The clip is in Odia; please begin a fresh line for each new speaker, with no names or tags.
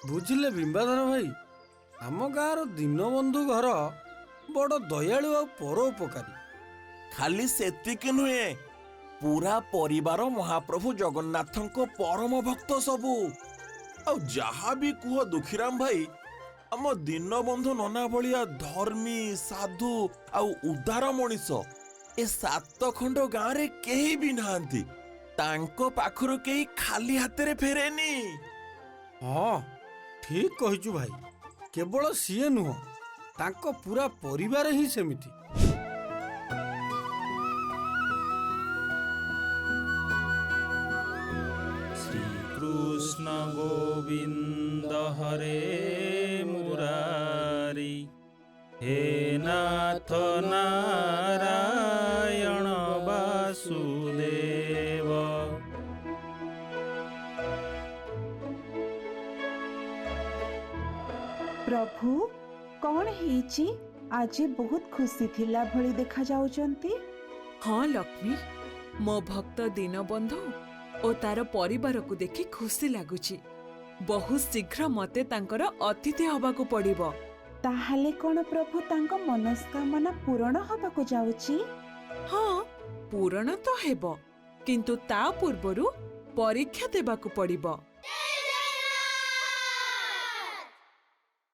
ବୁଝିଲେ ବିମ୍ବାଧର ଭାଇ, ଆମ ଗାଁର ଦୀନବନ୍ଧୁ ଘର ବଡ଼ ଦୟାଳୁ ଆଉ ପରୋପକାରୀ।
ଖାଲି ସେତିକି ନୁହେଁ, ପୁରା ପରିବାର ମହାପ୍ରଭୁ ଜଗନ୍ନାଥଙ୍କ ପରମ ଭକ୍ତ ସବୁ। ଆଉ ଯାହା ବି କୁହ ଦୁଃଖୀରାମ ଭାଇ, ଆମ ଦୀନବନ୍ଧୁ ନନା ଭଳିଆ ଧର୍ମୀ, ସାଧୁ ଆଉ ଉଦାର ମଣିଷ ଏ 7 ଖଣ୍ଡ ଗାଁରେ କେହି ବି ନାହାନ୍ତି। ତାଙ୍କ ପାଖରୁ କେହି ଖାଲି ହାତରେ ଫେରେନି।
ହଁ, ଠିକ୍ କହିଛୁ ଭାଇ। କେବଳ ସିଏ ନୁହଁ, ତାଙ୍କ ପୁରା ପରିବାର ହିଁ ସେମିତି।
ଶ୍ରୀକୃଷ୍ଣ ଗୋବିନ୍ଦ ହରେ ମୁରାରୀ, ହେ ନାଥ ନାରାୟଣ ବାସୁଦେବ।
ପ୍ରଭୁ, କଣ ହେଇଛି? ଆଜି ବହୁତ ଖୁସି ଥିଲା ଭଳି ଦେଖା ଯାଉଛନ୍ତି।
ହଁ ଲକ୍ଷ୍ମୀ, ମୋ ଭକ୍ତ ଦୀନବନ୍ଧୁ ଓ ତାର ପରିବାରକୁ ଦେଖି ଖୁସି ଲାଗୁଛି। ବହୁତ ଶୀଘ୍ର ମତେ ତାଙ୍କର ଅତିଥି ହବାକୁ ପଡିବ।
ତାହେଲେ କଣ ପ୍ରଭୁ ତାଙ୍କ ମନସ୍କାମନା ପୂରଣ ହବାକୁ ଯାଉଛି?
ହଁ, ପୂରଣ ତ ହେବ, କିନ୍ତୁ ତା ପୂର୍ବରୁ ପରୀକ୍ଷା ଦେବାକୁ ପଡିବ।